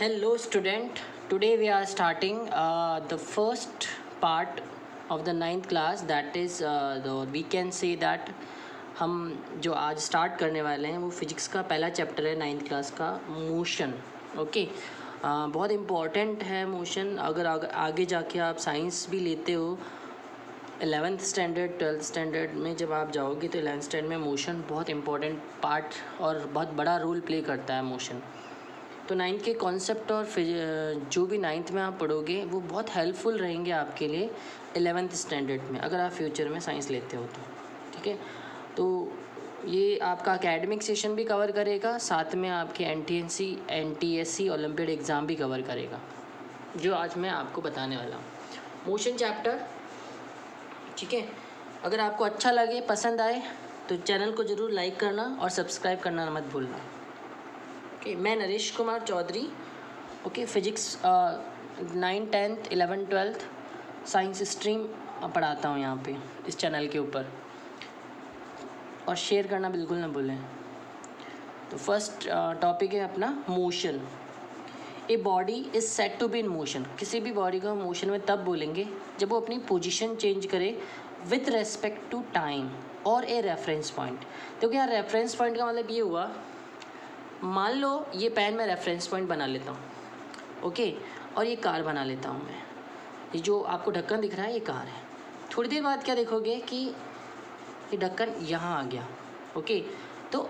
Hello student, today we are starting the first part of the ninth class, that is we can say that हम जो आज start करने वाले हैं वो फिजिक्स का पहला चैप्टर है नाइन्थ क्लास का, मोशन। ओके, बहुत इम्पॉर्टेंट है मोशन। अगर आगे जाके आप साइंस भी लेते हो 11th स्टैंडर्ड 12th स्टैंडर्ड में जब आप जाओगे तो 11th स्टैंडर्ड में मोशन बहुत इम्पॉर्टेंट पार्ट और बहुत बड़ा रोल प्ले करता है मोशन। तो नाइन्थ के कॉन्सेप्ट और जो भी नाइन्थ में आप पढ़ोगे वो बहुत हेल्पफुल रहेंगे आपके लिए 11th स्टैंडर्ड में, अगर आप फ्यूचर में साइंस लेते हो तो। ठीक है, तो ये आपका एकेडमिक सेशन भी कवर करेगा, साथ में आपके NTSC ओलंपियाड एग्ज़ाम भी कवर करेगा, जो आज मैं आपको बताने वाला हूँ। मोशन चैप्टर, ठीक है। अगर आपको अच्छा लगे, पसंद आए तो चैनल को ज़रूर लाइक करना और सब्सक्राइब करना मत भूलना। ओके, मैं Naresh Kumar Chaudhary, okay, physics 9, 10th, 11, 12th science stream पढ़ाता हूँ यहाँ पे इस चैनल के ऊपर, और शेयर करना बिल्कुल ना भूलें। तो फर्स्ट टॉपिक है अपना motion. A body is set to be in motion. किसी भी बॉडी को मोशन में तब बोलेंगे जब वो अपनी पोजीशन चेंज करे विथ रेस्पेक्ट टू टाइम और ए रेफरेंस पॉइंट। तो क्या रेफरेंस पॉइंट का मतलब ये हुआ, मान लो ये पेन मैं रेफरेंस पॉइंट बना लेता हूँ, ओके, और ये कार बना लेता हूँ मैं। ये जो आपको ढक्कन दिख रहा है ये कार है। थोड़ी देर बाद क्या देखोगे कि ये ढक्कन यहाँ आ गया, ओके। तो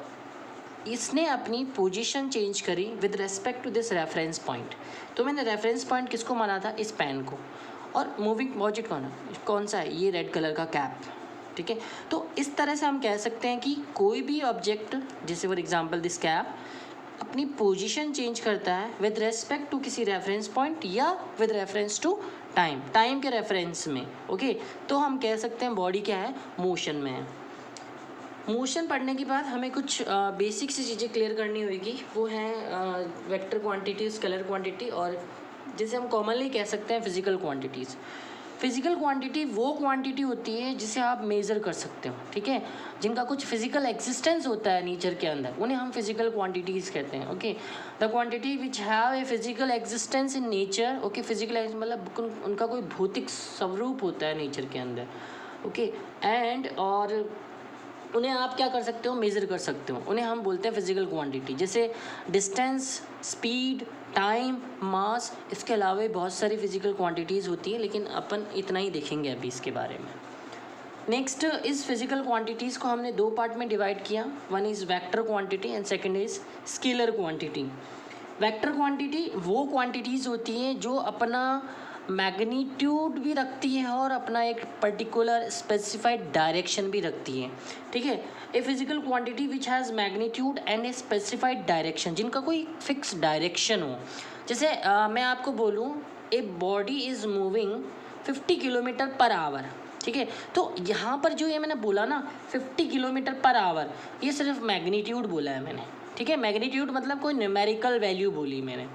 इसने अपनी पोजीशन चेंज करी with respect to this reference point. तो मैंने रेफरेंस पॉइंट किसको माना था, इस पेन को, और मूविंग ऑब्जेक्ट कौन सा है, ये रेड कलर का कैप। ठीक है, तो इस तरह से हम कह सकते हैं कि कोई भी ऑब्जेक्ट, जैसे फॉर एग्जांपल दिस कैप, अपनी पोजीशन चेंज करता है विद रेस्पेक्ट टू किसी रेफरेंस पॉइंट या विद रेफरेंस टू टाइम के रेफरेंस में। ओके, तो हम कह सकते हैं बॉडी क्या है, मोशन में है। मोशन पढ़ने के बाद हमें कुछ बेसिक सी चीज़ें क्लियर करनी होगी, वो है वेक्टर क्वांटिटीज़, स्केलर क्वांटिटी, और जिसे हम कॉमनली कह सकते हैं फिजिकल क्वांटिटीज़। फिजिकल क्वांटिटी वो क्वांटिटी होती है जिसे आप मेज़र कर सकते हो, ठीक है, जिनका कुछ फिजिकल एग्जिस्टेंस होता है नेचर के अंदर, उन्हें हम फिजिकल क्वांटिटीज़ कहते हैं। Okay, the quantity which have a physical existence in nature. Okay, physical मतलब उनका कोई भौतिक स्वरूप होता है नेचर के अंदर, ओके, एंड और उन्हें आप क्या कर सकते हो, मेज़र कर सकते हो, उन्हें हम बोलते हैं फिजिकल क्वांटिटी। जैसे डिस्टेंस, स्पीड, टाइम, मास, इसके अलावा बहुत सारी फिजिकल क्वांटिटीज़ होती है, लेकिन अपन इतना ही देखेंगे अभी इसके बारे में। नेक्स्ट, इस फिजिकल क्वांटिटीज़ को हमने दो पार्ट में डिवाइड किया, one is vector quantity and second is scalar quantity. Vector quantity वो क्वांटिटीज़ होती हैं जो अपना मैग्नीट्यूड भी रखती है और अपना एक पर्टिकुलर स्पेसिफाइड डायरेक्शन भी रखती है। ठीक है, a physical quantity which has magnitude and a specified direction, जिनका कोई फिक्स डायरेक्शन हो। जैसे मैं आपको बोलूँ ए body is moving 50 kilometre per our, ठीक है, तो यहाँ पर जो ये मैंने बोला ना 50 किलोमीटर पर आवर, ये सिर्फ मैग्नीट्यूड बोला है मैंने। ठीक है, मैग्नीट्यूड मतलब कोई न्यूमेरिकल वैल्यू बोली मैंने,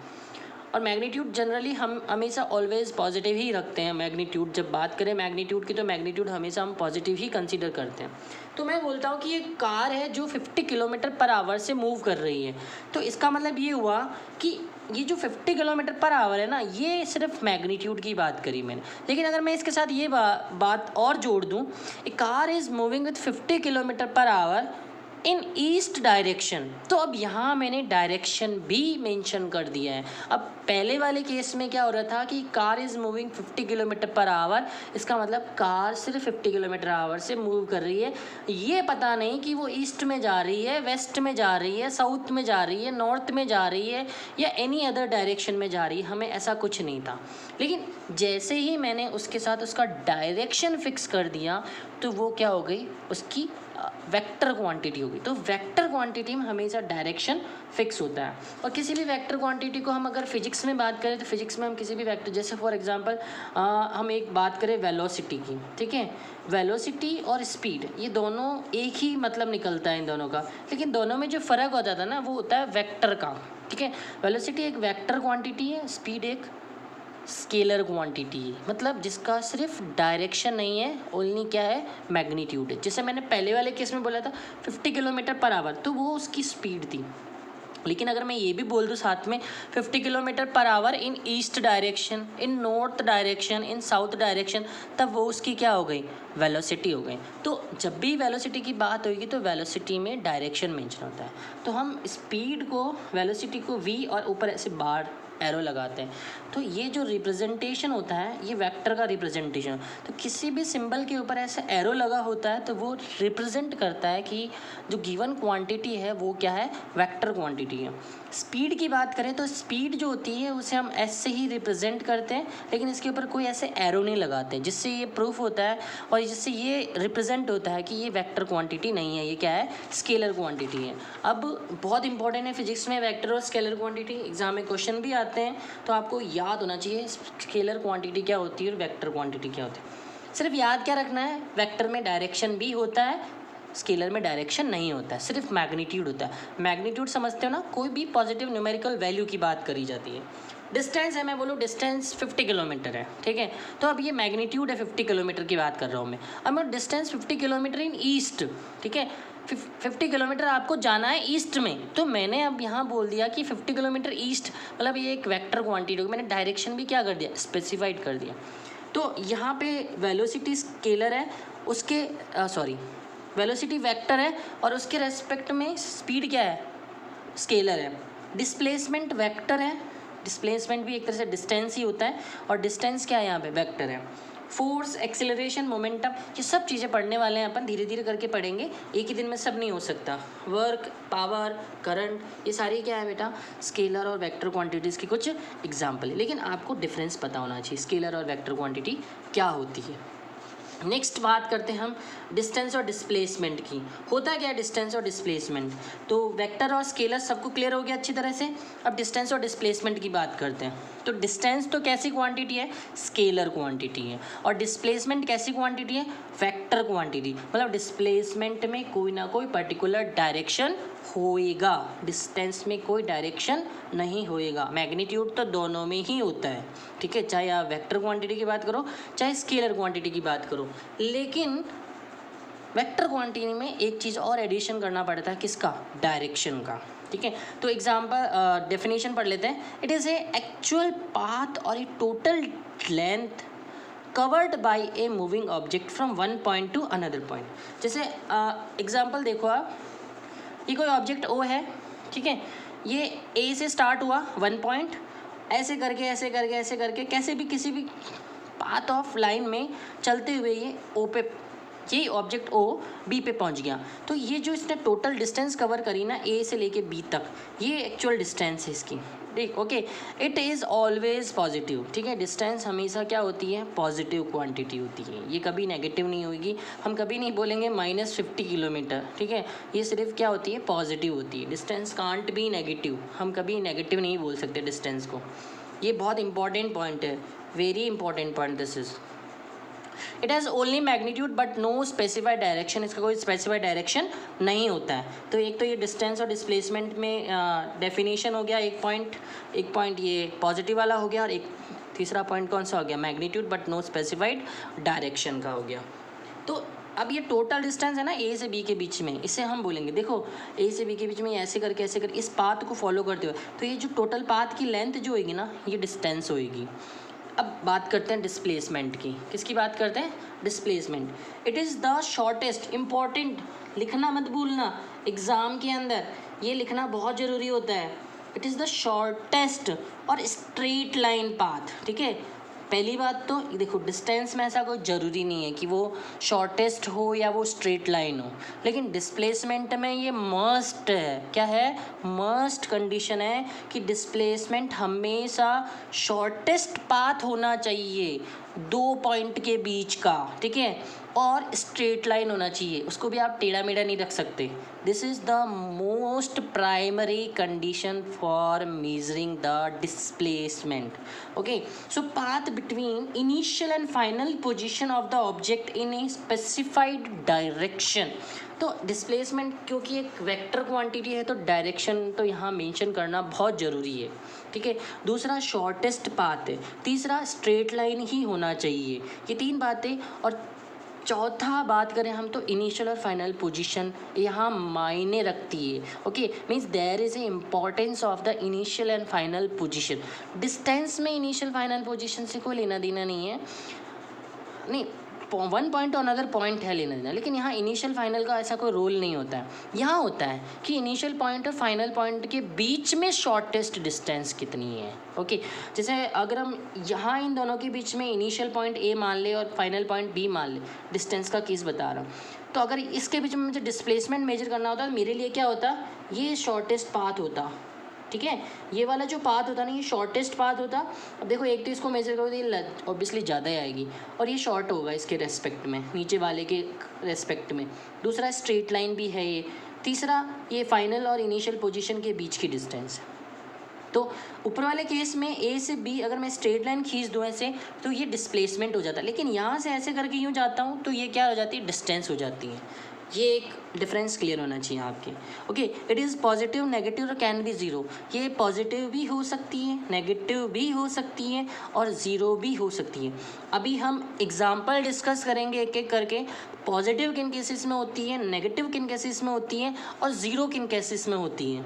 और मैग्नीट्यूड जनरली हम हमेशा ऑलवेज पॉजिटिव ही रखते हैं। मैग्नीट्यूड जब बात करें मैग्नीट्यूड की, तो मैग्नीट्यूड हमेशा हम पॉजिटिव ही कंसीडर करते हैं। तो मैं बोलता हूँ कि ये कार है जो 50 किलोमीटर पर आवर से मूव कर रही है, तो इसका मतलब ये हुआ कि ये जो 50 किलोमीटर पर आवर है ना, ये सिर्फ मैग्नीट्यूड की बात करी मैंने। लेकिन अगर मैं इसके साथ ये बात और जोड़ दूँ, a car is moving with 50 kilometre per hour in east direction, तो अब यहाँ मैंने डायरेक्शन भी मेंशन कर दिया है। अब पहले वाले केस में क्या हो रहा था कि car is moving 50 kilometre per our, इसका मतलब कार सिर्फ 50 किलोमीटर आवर से मूव कर रही है, ये पता नहीं कि वो ईस्ट में जा रही है, वेस्ट में जा रही है, साउथ में जा रही है, नॉर्थ में जा रही है, या एनी अदर डायरेक्शन में जा रही है, हमें ऐसा कुछ नहीं था। लेकिन जैसे ही मैंने उसके साथ उसका डायरेक्शन फिक्स कर दिया, तो वो क्या हो गई, उसकी वेक्टर क्वांटिटी होगी। तो वेक्टर क्वांटिटी में हमेशा डायरेक्शन फिक्स होता है। और किसी भी वेक्टर क्वांटिटी को हम अगर फिजिक्स में बात करें, तो फिजिक्स में हम किसी भी वेक्टर, जैसे फॉर एग्जांपल हम एक बात करें वेलोसिटी की, ठीक है, वेलोसिटी और स्पीड, ये दोनों एक ही मतलब निकलता है इन दोनों का, लेकिन दोनों में जो फ़र्क होता था ना, वो होता है वेक्टर का। ठीक है, वेलोसिटी एक वेक्टर क्वांटिटी है, स्पीड एक स्केलर क्वांटिटी, मतलब जिसका सिर्फ डायरेक्शन नहीं है, ओनली क्या है, मैग्नीट्यूड है। जैसे मैंने पहले वाले केस में बोला था 50 किलोमीटर पर आवर, तो वो उसकी स्पीड थी। लेकिन अगर मैं ये भी बोल दूँ साथ में 50 kilometre per hour in east direction, in north direction, in south direction, तब वो उसकी क्या हो गई, वेलोसिटी हो गई। तो जब भी वेलोसिटी की बात होगी तो वेलोसिटी में डायरेक्शन मेंशन होता है। तो हम स्पीड को, वेलोसिटी को वी और ऊपर ऐसे बार एरो लगाते हैं। तो ये जो रिप्रेजेंटेशन होता है ये वेक्टर का रिप्रेजेंटेशन। तो किसी भी सिंबल के ऊपर ऐसे एरो लगा होता है तो वो रिप्रेजेंट करता है कि जो गिवन क्वांटिटी है वो क्या है, वेक्टर क्वांटिटी है। स्पीड की बात करें तो स्पीड जो होती है उसे हम एस से ही रिप्रेजेंट करते हैं, लेकिन इसके ऊपर कोई ऐसे एरो नहीं लगाते, जिससे ये प्रूफ होता है और जिससे ये रिप्रेजेंट होता है कि ये वेक्टर क्वांटिटी नहीं है, ये क्या है, स्केलर क्वांटिटी है। अब बहुत इंपॉर्टेंट है फिजिक्स में वेक्टर और स्केलर क्वांटिटी, एग्जाम में क्वेश्चन भी आते हैं, तो आपको याद होना चाहिए स्केलर क्वांटिटी क्या होती है और वेक्टर क्वांटिटी क्या होती है। सिर्फ याद क्या रखना है, वेक्टर में डायरेक्शन भी होता है, स्केलर में डायरेक्शन नहीं होता है, सिर्फ मैग्नीट्यूड होता है। मैग्नीट्यूड समझते हो ना, कोई भी पॉजिटिव न्यूमेरिकल वैल्यू की बात करी जाती है। डिस्टेंस है, मैं बोलूँ डिस्टेंस 50 किलोमीटर है, ठीक है, तो अब ये मैग्नीट्यूड है, 50 किलोमीटर की बात कर रहा हूँ मैं। अब मैं डिस्टेंस 50 किलोमीटर इन ईस्ट, ठीक है, 50 किलोमीटर आपको जाना है ईस्ट में, तो मैंने अब यहाँ बोल दिया कि 50 किलोमीटर ईस्ट, मतलब ये एक वेक्टर क्वांटिटी होगी, मैंने डायरेक्शन भी क्या कर दिया, स्पेसिफाइड कर दिया। तो यहाँ पे वेलोसिटी स्केलर है, उसके वेलोसिटी वेक्टर है और उसके रेस्पेक्ट में स्पीड क्या है, स्केलर है। डिस्प्लेसमेंट वेक्टर है, डिस्प्लेसमेंट भी एक तरह से डिस्टेंस ही होता है, और डिस्टेंस क्या है यहाँ पे, वेक्टर है। फोर्स, एक्सेलरेशन, मोमेंटम, ये सब चीज़ें पढ़ने वाले हैं अपन, धीरे धीरे करके पढ़ेंगे, एक ही दिन में सब नहीं हो सकता। वर्क, पावर, करंट, ये सारी क्या है बेटा, स्केलर और वेक्टर क्वांटिटीज़ की कुछ एग्जाम्पल है, लेकिन आपको डिफरेंस पता होना चाहिए स्केलर और वेक्टर क्वांटिटी क्या होती है। नेक्स्ट बात करते हैं हम डिस्टेंस और डिस्प्लेसमेंट की। होता है क्या डिस्टेंस और डिस्प्लेसमेंट, तो वेक्टर और स्केलर सबको क्लियर हो गया अच्छी तरह से। अब डिस्टेंस और डिस्प्लेसमेंट की बात करते हैं। तो डिस्टेंस तो कैसी क्वांटिटी है, स्केलर क्वांटिटी है, और डिस्प्लेसमेंट कैसी क्वांटिटी है, वेक्टर क्वांटिटी। मतलब डिस्प्लेसमेंट में कोई ना कोई पर्टिकुलर डायरेक्शन होएगा, डिस्टेंस में कोई डायरेक्शन नहीं होएगा। मैग्नीट्यूड तो दोनों में ही होता है, ठीक है, चाहे आप वेक्टर क्वांटिटी की बात करो चाहे स्केलर क्वांटिटी की बात करो। लेकिन वेक्टर क्वांटिटी में एक चीज़ और एडिशन करना पड़ता है, किसका, डायरेक्शन का, ठीक है। तो एग्जाम्पल डेफिनेशन पढ़ लेते हैं। It is a actual path और a total length covered by a moving object from one point to another point. जैसे एग्जाम्पल देखो आप, ये कोई ऑब्जेक्ट ओ है, ठीक है, ये ए से स्टार्ट हुआ 1 पॉइंट, ऐसे करके ऐसे करके ऐसे करके कैसे भी किसी भी पाथ ऑफ लाइन में चलते हुए ये ओ पे, ये ऑब्जेक्ट ओ बी पे पहुंच गया। तो ये जो इसने टोटल डिस्टेंस कवर करी ना ए से लेके बी तक, ये एक्चुअल डिस्टेंस है इसकी, ठीक, okay. It is always positive, ठीक है, डिस्टेंस हमेशा क्या होती है, पॉजिटिव क्वांटिटी होती है, ये कभी नेगेटिव नहीं होगी। हम कभी नहीं बोलेंगे -50 किलोमीटर, ठीक है, ये सिर्फ क्या होती है, पॉजिटिव होती है। डिस्टेंस कांट बी नेगेटिव, हम कभी नेगेटिव नहीं बोल सकते डिस्टेंस को। ये बहुत इंपॉर्टेंट पॉइंट है, very important point this is. It has only magnitude but no specified direction, इसका कोई स्पेसिफाइड डायरेक्शन नहीं होता है। तो एक तो ये डिस्टेंस और डिस्प्लेसमेंट में डेफिनेशन हो गया, एक पॉइंट ये पॉजिटिव वाला हो गया, और एक तीसरा पॉइंट कौन सा हो गया, magnitude but no specified direction का हो गया। तो अब ये टोटल डिस्टेंस है ना ए से बी के बीच में, इसे हम बोलेंगे, देखो ए से बी के बीच में ऐसे करके इस पाथ को फॉलो करते हुए, तो ये जो टोटल पाथ की लेंथ जो होगी ना, ये डिस्टेंस होगी। अब बात करते हैं डिस्प्लेसमेंट की, किसकी बात करते हैं, displacement. It is the shortest, important, लिखना मत भूलना एग्ज़ाम के अंदर, ये लिखना बहुत ज़रूरी होता है। इट इज़ द शॉर्टेस्ट और स्ट्रेट लाइन पाथ, ठीक है। पहली बात तो देखो, डिस्टेंस में ऐसा कोई ज़रूरी नहीं है कि वो शॉर्टेस्ट हो या वो स्ट्रेट लाइन हो, लेकिन डिस्प्लेसमेंट में ये मस्ट है, क्या है, मस्ट कंडीशन है कि डिस्प्लेसमेंट हमेशा शॉर्टेस्ट पाथ होना चाहिए 2 पॉइंट के बीच का, ठीक है, और स्ट्रेट लाइन होना चाहिए, उसको भी आप टेढ़ा मेढ़ा नहीं रख सकते। This is the most primary condition for measuring the displacement, okay. So path between initial and final position of the object in a specified direction. तो डिस्प्लेसमेंट क्योंकि एक वेक्टर क्वांटिटी है, तो डायरेक्शन तो यहाँ मेंशन करना बहुत ज़रूरी है, ठीक है। दूसरा शॉर्टेस्ट पाथ है, तीसरा स्ट्रेट लाइन ही होना चाहिए, ये 3 बातें। और चौथा बात करें हम तो इनिशियल और फाइनल पोजीशन यहाँ मायने रखती है। Okay, means there is a importance of the initial and final position. Distance में इनिशियल फाइनल पोजीशन से कोई लेना देना नहीं है, नहीं, वन पॉइंट और अनदर पॉइंट है लेना देना, लेकिन यहाँ इनिशियल फाइनल का ऐसा कोई रोल नहीं होता है। यहाँ होता है कि इनिशियल पॉइंट और फाइनल पॉइंट के बीच में शॉर्टेस्ट डिस्टेंस कितनी है। ओके, जैसे अगर हम यहाँ इन दोनों के बीच में इनिशियल पॉइंट ए मान ले और फाइनल पॉइंट बी मान ले, डिस्टेंस का केस बता रहा हूँ, तो अगर इसके बीच में मुझे डिस्प्लेसमेंट मेजर करना होता है, मेरे लिए क्या होता, ये शॉर्टेस्ट पाथ होता। ठीक है, ये वाला जो पाथ होता ना, ये शॉर्टेस्ट पाथ होता। अब देखो, एक तो इसको मेजर करो तो ये ऑब्वियसली ज़्यादा ही आएगी और ये शॉर्ट होगा इसके रेस्पेक्ट में, नीचे वाले के रेस्पेक्ट में। दूसरा स्ट्रेट लाइन भी है ये। तीसरा, ये फाइनल और इनिशियल पोजीशन के बीच की डिस्टेंस। तो ऊपर वाले केस में ए से बी अगर मैं स्ट्रेट लाइन खींच दूँ ऐसे, तो ये डिस्प्लेसमेंट हो जाता है, लेकिन यहाँ से ऐसे करके यूँ जाता हूँ तो ये क्या हो जाती है, डिस्टेंस हो जाती है। ये एक डिफरेंस क्लियर होना चाहिए आपके। Okay, it is positive, negative और कैन बी ज़ीरो। ये पॉजिटिव भी हो सकती है, नेगेटिव भी हो सकती है और ज़ीरो भी हो सकती है। अभी हम एग्जाम्पल डिस्कस करेंगे एक एक करके। पॉजिटिव किन केसेस में होती है, नेगेटिव किन केसेस में होती है और ज़ीरो किन केसेस में होती है।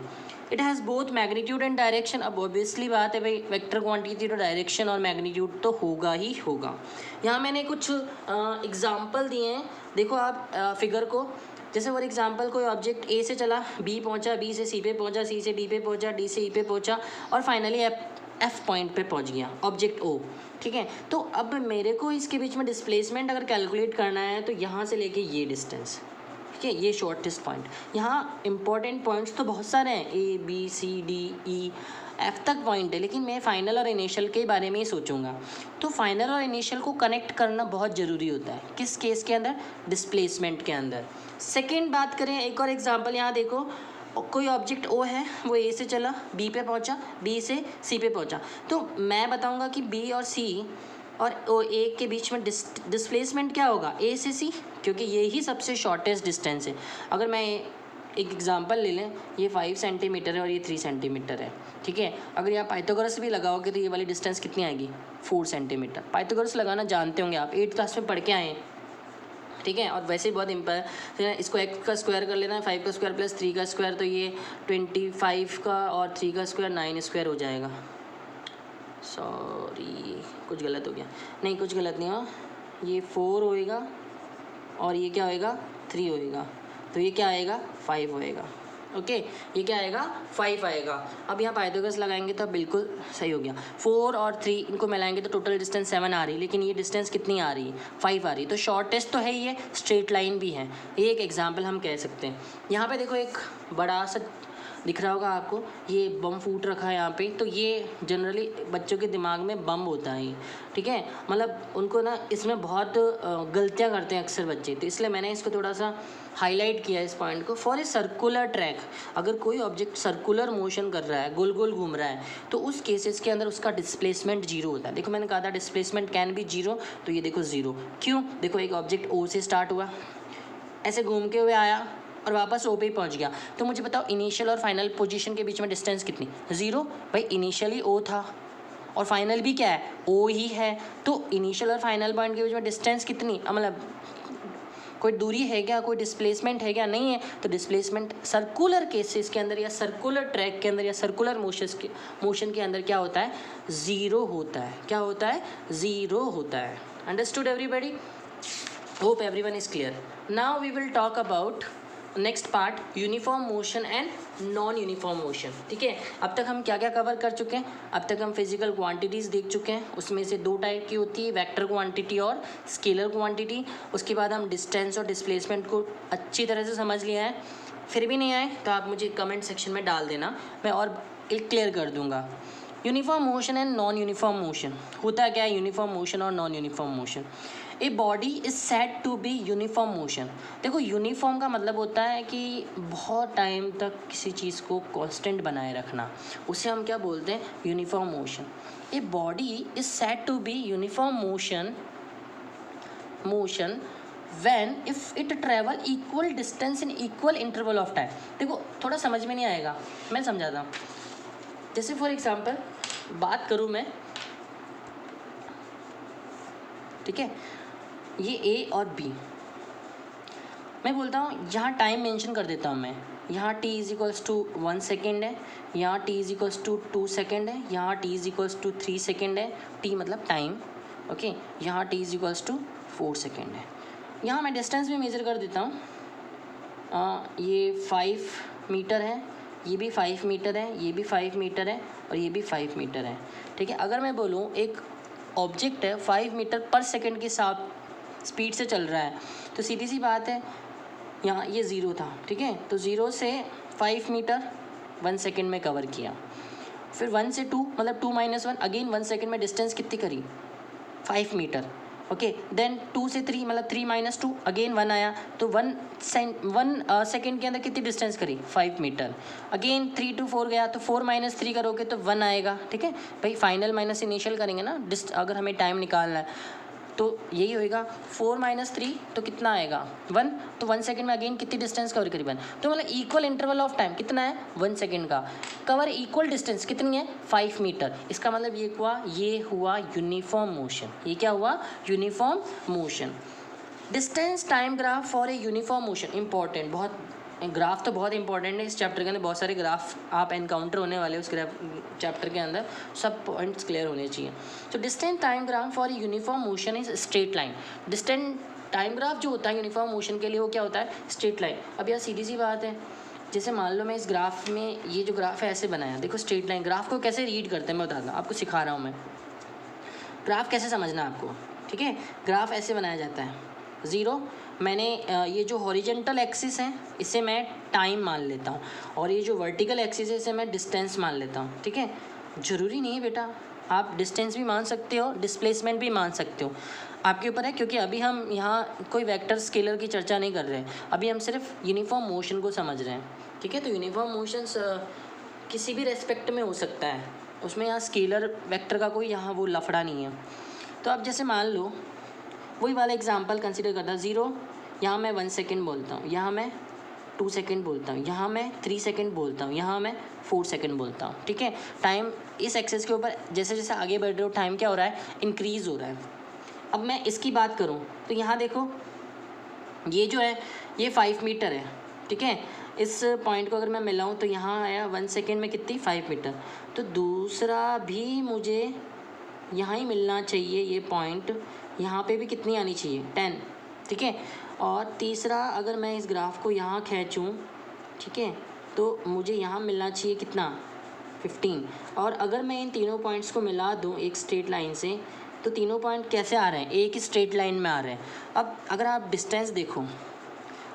It has both magnitude and direction. अब ऑब्वियसली बात है भाई, वेक्टर क्वांटिटी तो डायरेक्शन और मैग्नीट्यूड तो होगा ही होगा। यहाँ मैंने कुछ एग्जाम्पल दिए हैं, देखो आप फिगर को। जैसे फॉर एग्जांपल, कोई ऑब्जेक्ट ए से चला, बी पहुँचा, बी से सी पे पहुँचा, सी से डी पे पहुँचा, डी से ई पे पहुँचा और फाइनली एफ पॉइंट पे पहुँच गया ऑब्जेक्ट ओ। ठीक है, तो अब मेरे को इसके बीच में डिस्प्लेसमेंट अगर कैलकुलेट करना है तो यहाँ से लेके ये डिस्टेंस, ठीक है, ये शॉर्टेस्ट पॉइंट। यहाँ इंपॉर्टेंट पॉइंट्स तो बहुत सारे हैं, A B C D E F तक पॉइंट है, लेकिन मैं फाइनल और इनिशियल के बारे में ही सोचूंगा। तो फाइनल और इनिशियल को कनेक्ट करना बहुत ज़रूरी होता है। किस केस के अंदर, डिस्प्लेसमेंट के अंदर। सेकेंड बात करें, एक और एग्जाम्पल यहाँ देखो, कोई ऑब्जेक्ट ओ है, वो ए से चला, बी पे पहुँचा, बी से सी पे पहुँचा। तो मैं बताऊँगा कि बी और सी और ओ ए के बीच में डिस्प्लेसमेंट क्या होगा, ए से सी, क्योंकि ये ही सबसे शॉर्टेस्ट डिस्टेंस है। अगर मैं एक एग्जांपल ले लें, ये 5 सेंटीमीटर है और ये 3 सेंटीमीटर है। ठीक है, अगर आप पाइथागोरस भी लगाओगे तो ये वाली डिस्टेंस कितनी आएगी, 4 सेंटीमीटर। पाइथागोरस लगाना जानते होंगे आप, 8th क्लास में पढ़ के आए हैं। ठीक है, और वैसे ही बहुत इम्पोर्टेंट, इसको x का स्क्वायर कर लेना है, 5 का स्क्वायर प्लस 3 का स्क्वायर, तो ये 25 का और 3 का स्क्वायर 9 स्क्वायर हो जाएगा। सॉरी, कुछ गलत हो गया, नहीं कुछ गलत नहीं हुआ, ये 4 होएगा और ये क्या होएगा, 3 होएगा, तो ये क्या आएगा, 5 होएगा। ओके, ये क्या आएगा, 5 आएगा। अब यहाँ पाइथागोरस लगाएंगे तो बिल्कुल सही हो गया। 4 और 3 इनको मिलाएंगे तो टोटल डिस्टेंस 7 आ रही है, लेकिन ये डिस्टेंस कितनी आ रही है, 5 आ रही है। तो शॉर्टेस्ट तो है ही है, स्ट्रेट लाइन भी है। ये एक एग्जाम्पल हम कह सकते हैं। यहाँ पे देखो एक बड़ा सा दिख रहा होगा आपको, ये बम फूट रखा है यहाँ पे, तो ये जनरली बच्चों के दिमाग में बम होता है। ठीक है, मतलब उनको ना इसमें बहुत गलतियाँ करते हैं अक्सर बच्चे, तो इसलिए मैंने इसको थोड़ा सा हाईलाइट किया इस पॉइंट को। फॉर ए सर्कुलर ट्रैक, अगर कोई ऑब्जेक्ट सर्कुलर मोशन कर रहा है, गोल गोल घूम रहा है, तो उस केसेस के अंदर उसका डिस्प्लेसमेंट जीरो होता है। देखो मैंने कहा था डिस्प्लेसमेंट कैन बी जीरो, तो ये देखो जीरो। क्यों, देखो एक ऑब्जेक्ट ओ से स्टार्ट हुआ, ऐसे घूम के हुए आया और वापस ओ पे ही पहुंच गया। तो मुझे बताओ इनिशियल और फाइनल पोजीशन के बीच में डिस्टेंस कितनी, ज़ीरो। भाई इनिशियली ओ था और फाइनल भी क्या है, ओ ही है, तो इनिशियल और फाइनल पॉइंट के बीच में डिस्टेंस कितनी, मतलब कोई दूरी है क्या, कोई डिस्प्लेसमेंट है क्या, नहीं है। तो डिस्प्लेसमेंट सर्कुलर केसेस के अंदर या सर्कुलर ट्रैक के अंदर या सर्कुलर मोशन के अंदर क्या होता है, ज़ीरो होता है। क्या होता है, ज़ीरो होता है। Understood everybody, hope everyone is clear. Now we will talk about next part, uniform motion and non uniform motion. ठीक है, अब तक हम क्या क्या कवर कर चुके हैं, अब तक हम फिजिकल क्वांटिटीज़ देख चुके हैं, उसमें से 2 टाइप की होती है, वेक्टर क्वांटिटी और स्केलर क्वांटिटी। उसके बाद हम डिस्टेंस और डिस्प्लेसमेंट को अच्छी तरह से समझ लिया है। फिर भी नहीं आए तो आप मुझे कमेंट सेक्शन में डाल देना, मैं और एक क्लियर कर दूँगा। Uniform motion and non uniform motion, होता क्या है यूनिफॉर्म मोशन और non uniform motion. A body is said to be uniform motion. देखो यूनिफॉर्म का मतलब होता है कि बहुत टाइम तक किसी चीज़ को कांस्टेंट बनाए रखना, उसे हम क्या बोलते हैं, uniform motion. A body is said to be uniform motion when if it travel equal distance in equal interval of time। देखो थोड़ा समझ में नहीं आएगा, मैं समझाता हूँ। जैसे फॉर एग्जांपल बात करूँ मैं, ठीक है, ये ए और बी, मैं बोलता हूँ यहाँ टाइम मेंशन कर देता हूँ मैं, यहाँ t is equals to 1 second है, यहाँ t is equals to 2 second है, यहाँ t is equals to 3 second है, t मतलब टाइम, ओके। यहाँ t is equals to 4 second है। यहाँ मैं डिस्टेंस भी मेज़र कर देता हूँ, ये 5 मीटर है, ये भी 5 मीटर है, ये भी 5 मीटर है और ये भी 5 मीटर है, ठीक है। अगर मैं बोलूँ एक ऑब्जेक्ट है 5 मीटर पर सेकेंड के साथ स्पीड से चल रहा है, तो सीधी सी बात है यहाँ ये 0 था, ठीक है, तो 0 से 5 मीटर 1 सेकेंड में कवर किया, फिर 1 से 2 मतलब 2 - 1 अगेन 1 सेकेंड में डिस्टेंस कितनी करी 5 मीटर, ओके। देन 2 से 3 मतलब 3 - 2 अगेन 1 आया, तो 1 सेकेंड के अंदर कितनी डिस्टेंस करी 5 मीटर, अगेन 3 to 4 गया, तो 4 - 3 करोगे तो 1 आएगा, ठीक है भाई। फाइनल माइनस इनिशियल करेंगे ना अगर हमें टाइम निकालना है, तो यही होएगा 4 - 3 तो कितना आएगा 1, तो 1 सेकेंड में अगेन कितनी डिस्टेंस कवर करी 1, तो मतलब इक्वल इंटरवल ऑफ टाइम कितना है 1 सेकेंड का, कवर इक्वल डिस्टेंस कितनी है 5 मीटर। इसका मतलब ये हुआ यूनिफॉर्म मोशन। ये क्या हुआ uniform motion. Distance time graph for a uniform motion important, बहुत ग्राफ तो बहुत इंपॉर्टेंट है। इस चैप्टर के अंदर बहुत सारे ग्राफ आप एनकाउंटर होने वाले उस चैप्टर के अंदर, सब पॉइंट्स क्लियर होने चाहिए। तो distance time graph for uniform motion is straight line. Distance time graph जो होता है यूनिफॉर्म मोशन के लिए वो क्या होता है स्ट्रेट लाइन। अब यार सीधी सी बात है, जैसे मान लो मैं इस ग्राफ में, ये जो ग्राफ है ऐसे बनाया, देखो स्ट्रेट लाइन। ग्राफ को कैसे रीड करते हैं मैं बताता हूँ, आपको सिखा रहा हूँ मैं। ग्राफ कैसे समझना है आपको, ठीक है। ग्राफ ऐसे बनाया जाता है, 0 मैंने ये जो हॉरिजेंटल एक्सिस है इसे मैं टाइम मान लेता हूँ, और ये जो वर्टिकल एक्सिस है इसे मैं डिस्टेंस मान लेता हूँ, ठीक है। ज़रूरी नहीं है बेटा, आप डिस्टेंस भी मान सकते हो, डिस्प्लेसमेंट भी मान सकते हो, आपके ऊपर है। क्योंकि अभी हम यहाँ कोई वेक्टर स्केलर की चर्चा नहीं कर रहे हैं, अभी हम सिर्फ यूनिफॉर्म मोशन को समझ रहे हैं, ठीक है। तो यूनिफॉर्म मोशंस किसी भी रेस्पेक्ट में हो सकता है, उसमें यहाँ स्केलर वेक्टर का कोई यहाँ वो लफड़ा नहीं है। तो अब जैसे मान लो वही वाला एग्जांपल कंसीडर करता, 0 यहाँ मैं 1 सेकेंड बोलता हूँ, यहाँ मैं 2 सेकेंड बोलता हूँ, यहाँ मैं 3 सेकेंड बोलता हूँ, यहाँ मैं 4 सेकेंड बोलता हूँ, ठीक है। टाइम इस एक्सेस के ऊपर जैसे जैसे आगे बढ़ रहे हो टाइम क्या हो रहा है इंक्रीज़ हो रहा है। अब मैं इसकी बात करूँ तो यहाँ देखो ये जो है ये 5 मीटर है, ठीक है। इस पॉइंट को अगर मैं मिलाऊँ तो यहाँ आया 1 सेकेंड में कितनी 5 मीटर, तो दूसरा भी मुझे यहाँ ही मिलना चाहिए, ये पॉइंट यहाँ पे भी कितनी आनी चाहिए 10, ठीक है। और तीसरा अगर मैं इस ग्राफ को यहाँ खींचूँ, ठीक है, तो मुझे यहाँ मिलना चाहिए कितना 15। और अगर मैं इन तीनों पॉइंट्स को मिला दूँ एक स्ट्रेट लाइन से, तो तीनों पॉइंट कैसे आ रहे हैं एक ही स्ट्रेट लाइन में आ रहे हैं। अब अगर आप डिस्टेंस देखो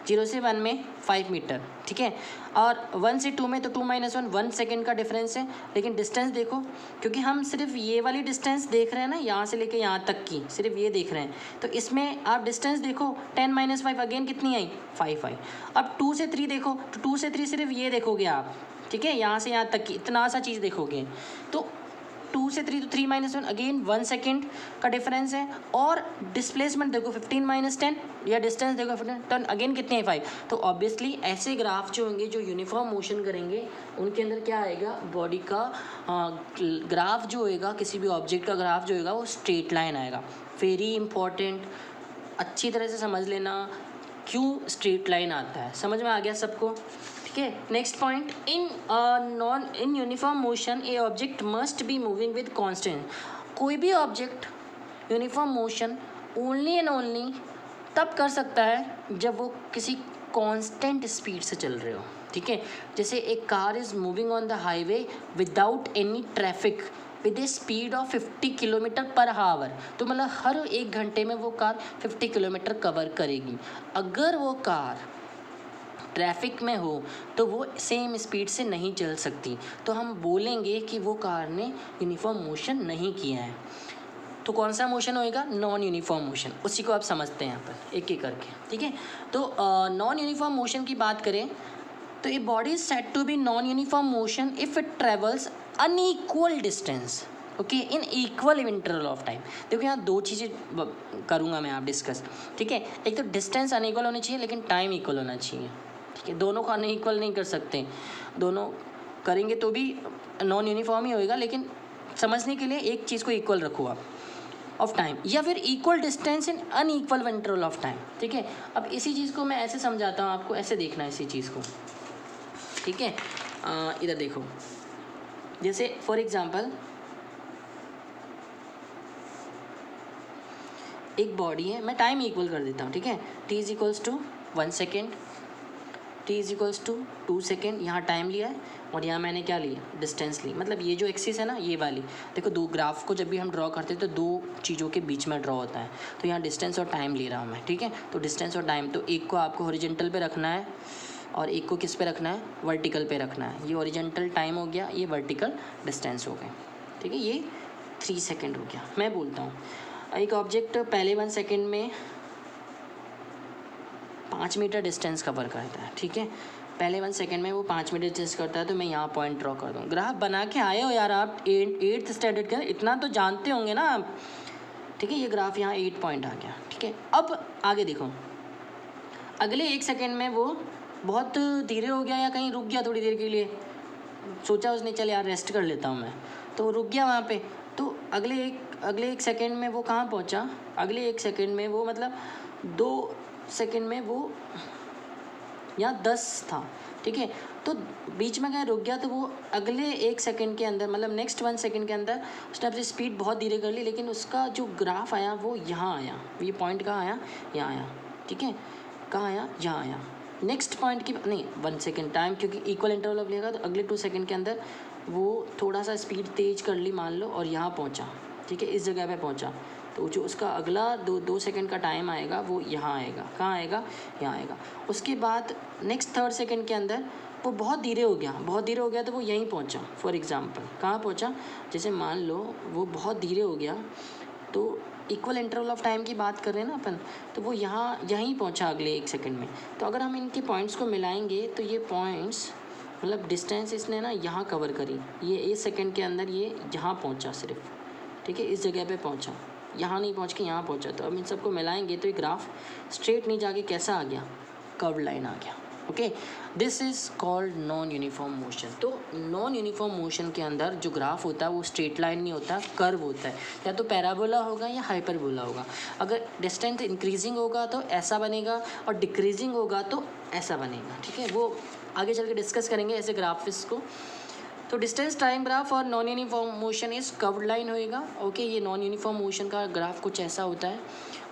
0 से 1 में 5 मीटर, ठीक है, और 1 से 2 में तो 2 - 1 सेकेंड का डिफरेंस है। लेकिन डिस्टेंस देखो, क्योंकि हम सिर्फ ये वाली डिस्टेंस देख रहे हैं ना, यहाँ से लेके यहाँ तक की सिर्फ ये देख रहे हैं, तो इसमें आप डिस्टेंस देखो 10 - 5 अगेन कितनी आई 5 आई। अब 2 से 3 देखो, तो 2 से 3 सिर्फ ये देखोगे आप, ठीक है, यहाँ से यहाँ तक की इतना सा चीज़ देखोगे, तो 2 से 3 तो 3 - 1 अगेन 1 सेकेंड का डिफरेंस है। और डिस्प्लेसमेंट देखो 15 - 10 या डिस्टेंस देखो 15 तो अगेन कितने हैं 5। तो ऑब्वियसली ऐसे ग्राफ जो होंगे जो यूनिफॉर्म मोशन करेंगे उनके अंदर क्या आएगा बॉडी का ग्राफ जो होएगा, किसी भी ऑब्जेक्ट का ग्राफ जो होएगा वो स्ट्रेट लाइन आएगा। वेरी इंपॉर्टेंट, अच्छी तरह से समझ लेना क्यों स्ट्रेट लाइन आता है, समझ में आ गया सबको, ठीक है। Next point, in uniform motion A object must be moving with constant. कोई भी object uniform motion only and only तब कर सकता है जब वो किसी कांस्टेंट स्पीड से चल रहे हो, ठीक है। जैसे एक car is moving on the highway without any traffic with A speed of 50 kilometre per our, तो मतलब हर 1 घंटे में वो कार 50 किलोमीटर कवर करेगी। अगर वो कार ट्रैफिक में हो तो वो सेम स्पीड से नहीं चल सकती, तो हम बोलेंगे कि वो कार ने यूनिफॉर्म मोशन नहीं किया है। तो कौन सा मोशन होएगा नॉन यूनिफॉर्म मोशन, उसी को आप समझते हैं यहाँ पर एक एक करके, ठीक है। तो नॉन यूनिफॉर्म मोशन की बात करें तो a body is said to be non uniform motion if it travels unequal distance, okay, in equal interval of time. देखो यहाँ 2 चीज़ें करूँगा मैं आप डिस्कस, ठीक है। एक तो डिस्टेंस अनइक्वल होनी चाहिए लेकिन टाइम इक्वल होना चाहिए, ठीक है। दोनों को अनइक्वल नहीं कर सकते, दोनों करेंगे तो भी नॉन यूनिफॉर्म ही होएगा, लेकिन समझने के लिए एक चीज़ को इक्वल रखो आप। ऑफ टाइम या फिर equal distance in unequal interval of time. ठीक है, अब इसी चीज़ को मैं ऐसे समझाता हूँ, आपको ऐसे देखना है इसी चीज़ को। ठीक है, इधर देखो, जैसे फॉर एग्जांपल एक बॉडी है, मैं टाइम इक्वल कर देता हूँ। ठीक है, t is equals to 1 second, t is equals to 2 second, यहाँ टाइम लिया है और यहाँ मैंने क्या लिया, डिस्टेंस ली। मतलब ये जो एक्सिस है ना, ये वाली, देखो दो ग्राफ को जब भी हम ड्रॉ करते हैं तो दो चीज़ों के बीच में ड्रॉ होता है, तो यहाँ डिस्टेंस और टाइम ले रहा हूँ मैं। ठीक है, तो डिस्टेंस और टाइम, तो एक को आपको हॉरिजॉन्टल पे रखना है और एक को किस पे रखना है, वर्टिकल पे रखना है। ये हॉरिजॉन्टल टाइम हो गया, ये वर्टिकल डिस्टेंस हो गए। ठीक है, ये 3 सेकेंड हो गया। मैं बोलता हूँ एक ऑब्जेक्ट पहले 1 सेकेंड में 5 मीटर डिस्टेंस कवर करता है। ठीक है, पहले 1 सेकेंड में वो 5 मीटर डिस्टेंस करता है, तो मैं यहाँ पॉइंट ड्रॉ कर दूँ। ग्राफ बना के आए हो यार आप 8th स्टैंडर्ड के, इतना तो जानते होंगे ना आप। ठीक है, ये ग्राफ यहाँ 8 पॉइंट आ गया। ठीक है, अब आगे देखो, अगले 1 सेकेंड में वो बहुत धीरे हो गया या कहीं रुक गया थोड़ी देर के लिए, सोचा उसने चल यार रेस्ट कर लेता हूँ मैं, तो रुक गया वहाँ पे। तो अगले एक सेकेंड में वो कहाँ पहुँचा, अगले 1 सेकेंड में वो मतलब 2 सेकेंड में वो यहाँ 10 था। ठीक है, तो बीच में कहीं रुक गया, तो वो अगले 1 सेकेंड के अंदर, मतलब नेक्स्ट 1 सेकेंड के अंदर उसने अपनी स्पीड बहुत धीरे कर ली, लेकिन उसका जो ग्राफ आया वो यहाँ आया। ये पॉइंट कहाँ आया, यहाँ आया। ठीक है, कहाँ आया, यहाँ आया। नेक्स्ट पॉइंट की नहीं 1 सेकेंड टाइम, क्योंकि इक्वल इंटरवल ऑफ लेगा, तो अगले 2 सेकेंड के अंदर वो थोड़ा सा स्पीड तेज कर ली मान लो, और यहाँ पहुँचा। ठीक है, इस जगह पे पहुँचा, तो जो उसका अगला 2 सेकेंड का टाइम आएगा वो यहाँ आएगा। कहाँ आएगा, यहाँ आएगा। उसके बाद नेक्स्ट 3rd सेकेंड के अंदर वो बहुत धीरे हो गया, तो वो यहीं पहुँचा। फॉर एग्ज़ाम्पल कहाँ पहुँचा, जैसे मान लो वो बहुत धीरे हो गया, तो इक्वल इंटरवल ऑफ टाइम की बात कर रहे हैं ना अपन, तो वो यहीं पहुँचा अगले 1 सेकेंड में। तो अगर हम इनके पॉइंट्स को मिलाएंगे तो ये पॉइंट्स मतलब डिस्टेंस इसने ना यहाँ कवर करी, ये 1 सेकेंड के अंदर ये यहाँ पहुँचा सिर्फ। ठीक है, इस जगह पे पहुँचा, यहाँ नहीं पहुँच के यहाँ पहुँचा। तो अब इन सबको मिलाएंगे तो ये ग्राफ स्ट्रेट नहीं जाके कैसा आ गया, कर्व्ड लाइन आ गया। Okay, this is called non uniform motion. तो नॉन यूनिफॉर्म मोशन के अंदर जो ग्राफ होता है वो स्ट्रेट लाइन नहीं होता, कर्व होता है, या तो पैराबोला होगा या हाइपरबोला होगा। अगर डिस्टेंस इंक्रीजिंग होगा तो ऐसा बनेगा, और डिक्रीजिंग होगा तो ऐसा बनेगा। ठीक है, वो आगे चल के डिस्कस करेंगे ऐसे ग्राफ्स को। तो डिस्टेंस टाइम ग्राफ और non uniform motion is curved line होएगा। ओके, ये नॉन यूनिफॉर्म मोशन का ग्राफ कुछ ऐसा होता है।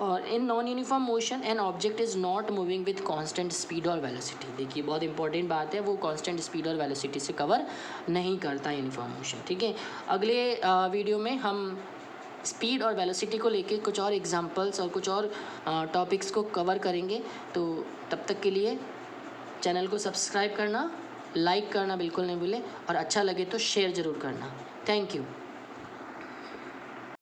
और in non uniform motion an object is not moving with constant speed और वेलोसिटी। देखिए बहुत इंपॉर्टेंट बात है, वो कांस्टेंट स्पीड और वेलोसिटी से कवर नहीं करता यूनिफॉर्म मोशन। ठीक है, अगले वीडियो में हम स्पीड और वेलोसिटी को लेके कुछ और एग्जांपल्स और कुछ और टॉपिक्स को कवर करेंगे। तो तब तक के लिए चैनल को सब्सक्राइब करना, लाइक करना बिल्कुल नहीं भूलें, और अच्छा लगे तो शेयर ज़रूर करना। Thank you.